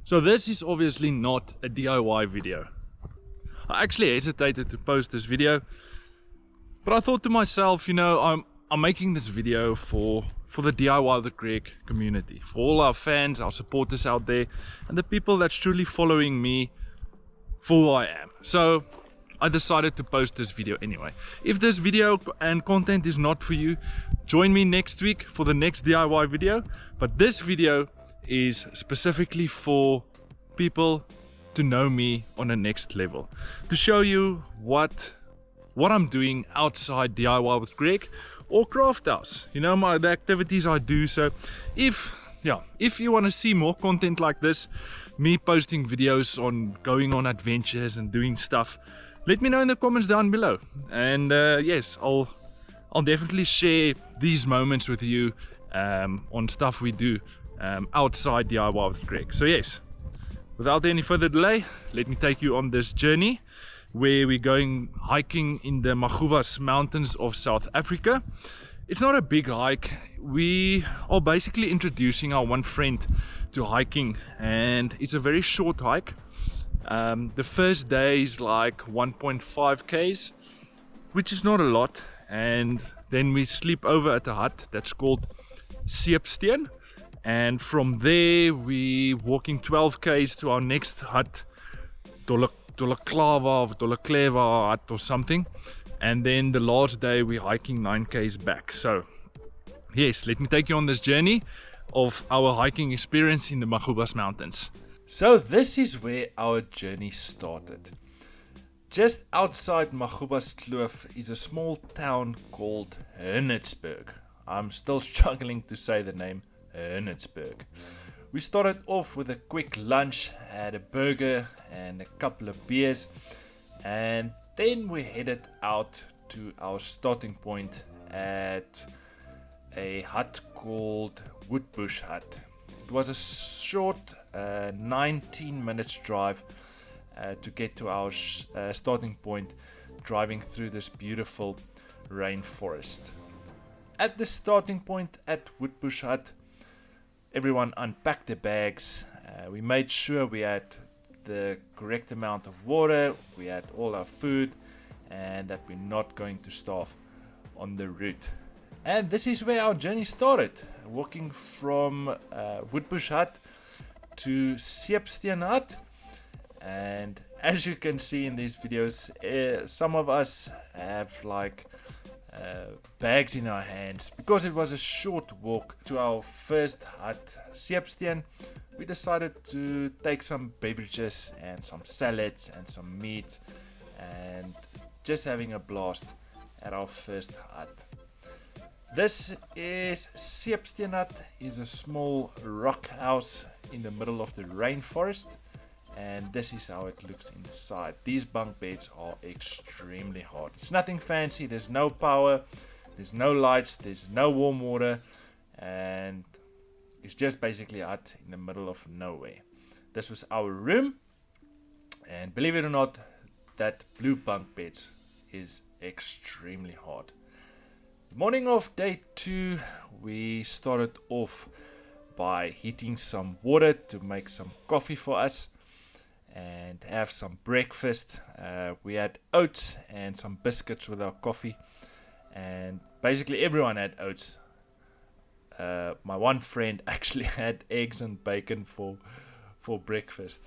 So this is obviously not a DIY video. I actually hesitated to post this video, but I thought to myself, you know, I'm making this video for the DIY the Creek community, for all our fans, our supporters out there, and the people that's truly following me for who I am. So I decided to post this video anyway. If this video and content is not for you, join me next week for the next DIY video. But this video is specifically for people to know me on a next level, to show you what I'm doing outside DIY with Greg or Craft House, you know, the activities I do. So if you want to see more content like this, me posting videos on going on adventures and doing stuff, let me know in the comments down below. And yes, I'll definitely share these moments with you on stuff we do outside DIY with Greg. So yes, without any further delay, let me take you on this journey where we're going hiking in the Magubas mountains of South Africa. It's not a big hike. We are basically introducing our one friend to hiking, and it's a very short hike. The first day is like 1.5 k's, which is not a lot, and then we sleep over at a hut that's called Siebsternat, and from there we walking 12 k's to our next hut, Dolleklava hut or something, and then the last day we're hiking 9 k's back. So yes, let me take you on this journey of our hiking experience in the Magubas mountains. So this is where our journey started. Just outside Magubas Kloof is a small town called Hernitzburg. I'm still struggling to say the name Hernitzburg. We started off with a quick lunch, had a burger and a couple of beers, and then we headed out to our starting point at a hut called Woodbush Hut. It was a short 19 minutes drive to get to our starting point, driving through this beautiful rainforest. At the starting point at Woodbush Hut, everyone unpacked their bags. We made sure we had the correct amount of water, we had all our food, and that we're not going to starve on the route. And this is where our journey started, walking from Woodbush Hut to Siebsternat. And as you can see in these videos, some of us have like bags in our hands. Because it was a short walk to our first hut, Siebsternat, we decided to take some beverages and some salads and some meat, and just having a blast at our first hut. This is Siebsternat, is a small rock house in the middle of the rainforest, and this is how it looks inside. These bunk beds are extremely hard. It's nothing fancy, there's no power, there's no lights, there's no warm water, and it's just basically a hut in the middle of nowhere. This was our room, and believe it or not, that blue bunk beds is extremely hard. The morning of day 2, we started off by heating some water to make some coffee for us and have some breakfast. We had oats and some biscuits with our coffee, and basically everyone had oats. My one friend actually had eggs and bacon for breakfast.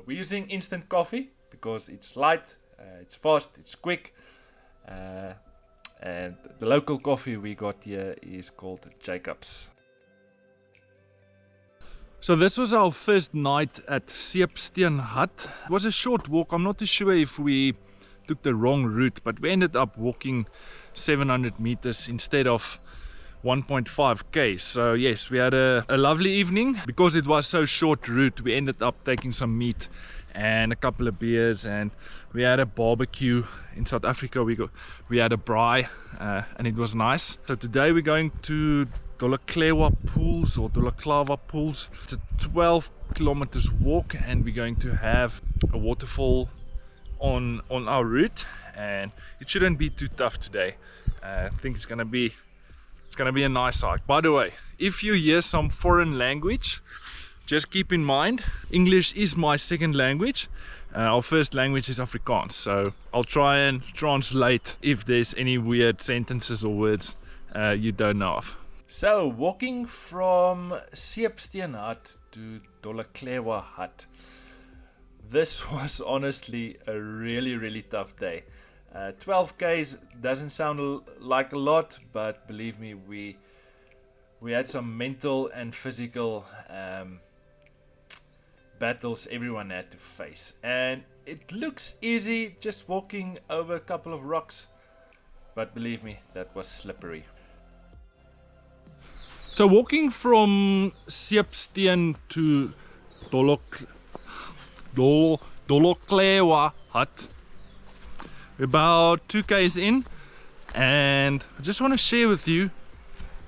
We're using instant coffee because it's light, it's fast, it's quick, and the local coffee we got here is called Jacob's. So this was our first night at Siebsternat Hut. It was a short walk. I'm not too sure if we took the wrong route, but we ended up walking 700 meters instead of 1.5 k. So yes, we had a lovely evening. Because it was so short route, we ended up taking some meat and a couple of beers, and we had a barbecue. In South Africa we had a braai, and it was nice. So today we're going to Dolleklava pools. It's a 12 kilometers walk, and we're going to have a waterfall on our route, and it shouldn't be too tough today. I think it's gonna be a nice hike. By the way, if you hear some foreign language, just keep in mind, English is my second language. Our first language is Afrikaans, so I'll try and translate if there's any weird sentences or words you don't know of. So, walking from Siebsternat to Dolaklewa Hut. This was honestly a really tough day. 12 k's doesn't sound like a lot, but believe me, we had some mental and physical battles everyone had to face. And it looks easy just walking over a couple of rocks, but believe me, that was slippery. So walking from Siebstern to Dolaklewa Hut, we're about 2 k's in, and I just want to share with you,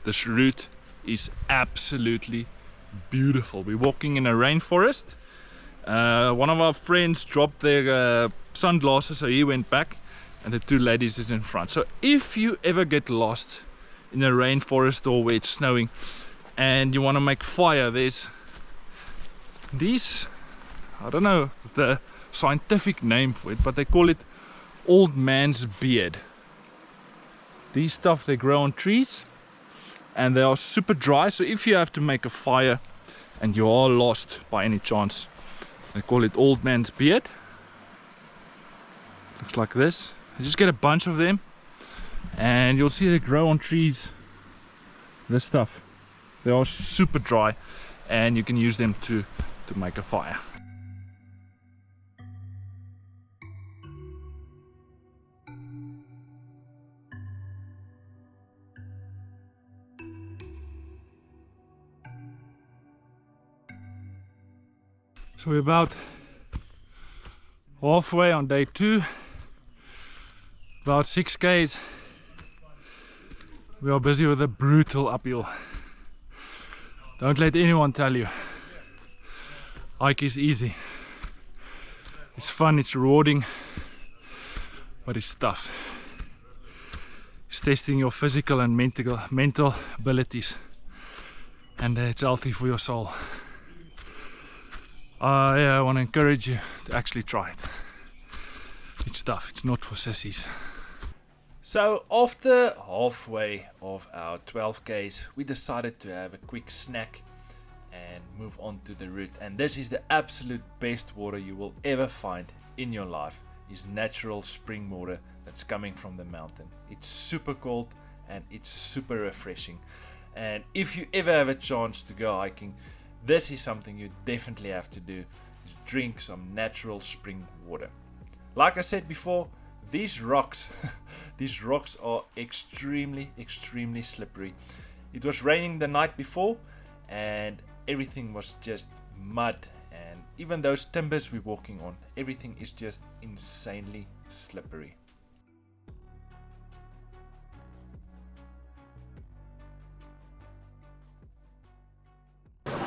this route is absolutely beautiful. We're walking in a rainforest. One of our friends dropped their sunglasses, so he went back, and the 2 ladies is in front. So if you ever get lost in a rainforest or where it's snowing and you want to make fire, there's these, I don't know the scientific name for it, but they call it old man's beard. These stuff, they grow on trees and they are super dry, so if you have to make a fire and you are lost by any chance, they call it old man's beard. Looks like this. You just get a bunch of them and you'll see they grow on trees. This stuff, they are super dry and you can use them to make a fire. So we're about halfway on day 2, about 6 k's. We are busy with a brutal uphill. Don't let anyone tell you hike is easy. It's fun, it's rewarding, but it's tough. It's testing your physical and mental abilities, and it's healthy for your soul. I want to encourage you to actually try it. It's tough, it's not for sissies. So after halfway of our 12 k's, we decided to have a quick snack and move on to the route. And this is the absolute best water you will ever find in your life, is natural spring water that's coming from the mountain. It's super cold and it's super refreshing. And if you ever have a chance to go hiking, this is something you definitely have to do, is drink some natural spring water. Like I said before, these rocks these rocks are extremely slippery. It was raining the night before and everything was just mud, and even those timbers we're walking on, everything is just insanely slippery.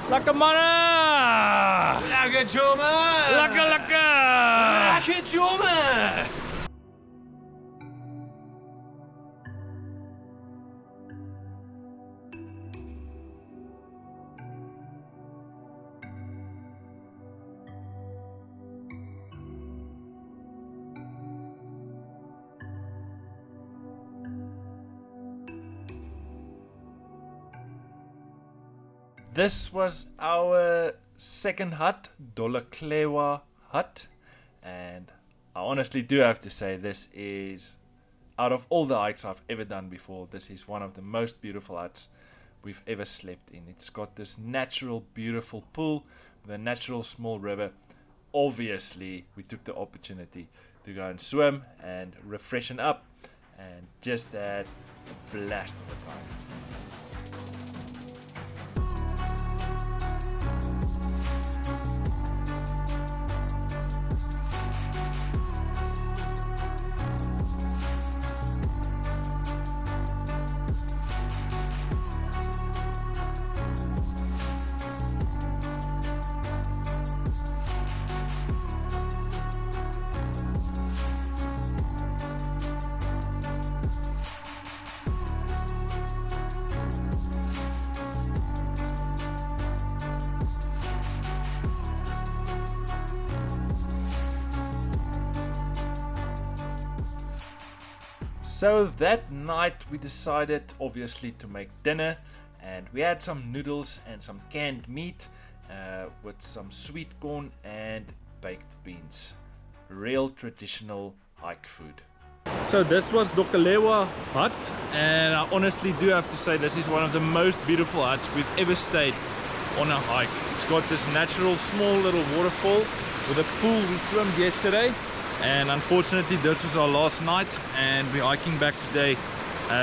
Lekker mannen! Lekker jongen! Lekker! Lekker jongen! This was our second hut, Dolaklewa Hut, and I honestly do have to say, this is, out of all the hikes I've ever done before, this is one of the most beautiful huts we've ever slept in. It's got this natural beautiful pool with a natural small river. Obviously we took the opportunity to go and swim and refreshen up and just had a blast of a time. So that night we decided obviously to make dinner, and we had some noodles and some canned meat with some sweet corn and baked beans. Real traditional hike food. So this was Dokalewa hut, and I honestly do have to say this is one of the most beautiful huts we've ever stayed on a hike. It's got this natural small little waterfall with a pool. We swam yesterday, and unfortunately this was our last night, and we're hiking back today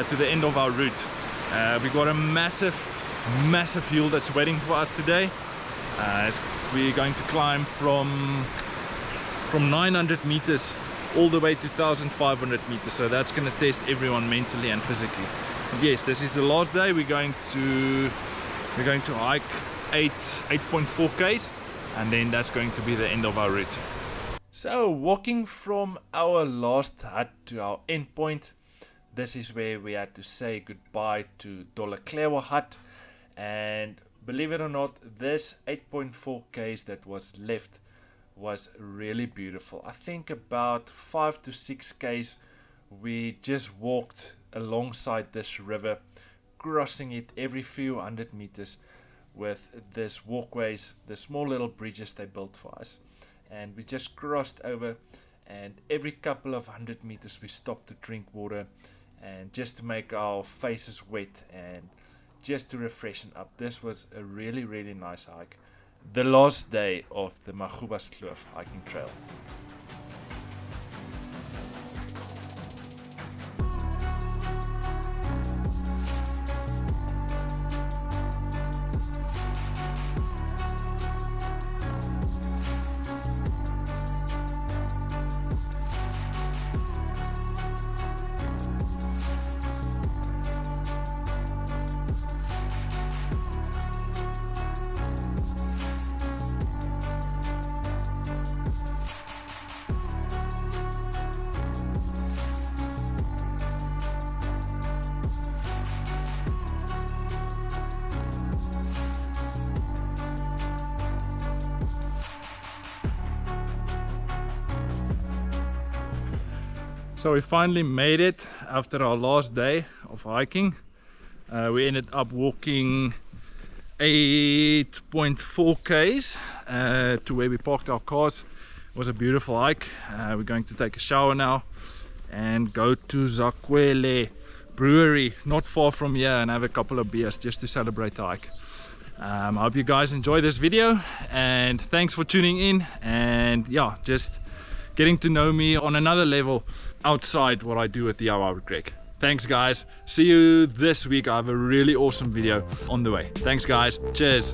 to the end of our route. We got a massive hill that's waiting for us today. We're going to climb from 900 meters all the way to 1500 meters, so that's going to test everyone mentally and physically. But yes, this is the last day. We're going to hike 8.4 k's, and then that's going to be the end of our route. So walking from our last hut to our end point, this is where we had to say goodbye to Dokalewa hut, and believe it or not, this 8.4 k's that was left was really beautiful. I think about 5 to 6 k's we just walked alongside this river, crossing it every few hundred meters with this walkways, the small little bridges they built for us, and we just crossed over, and every couple of 100 meters we stopped to drink water and just to make our faces wet and just to refreshen up. This was a really nice hike. The last day of the Magubaskloof hiking trail. So we finally made it after our last day of hiking. We ended up walking 8.4 k's to where we parked our cars. It was a beautiful hike. We're going to take a shower now and go to Zakwele Brewery, not far from here, and have a couple of beers just to celebrate the hike. I hope you guys enjoy this video, and thanks for tuning in, and yeah, just getting to know me on another level outside what I do at the Awa Creek. Thanks guys, see you this week. I have a really awesome video on the way. Thanks guys, cheers.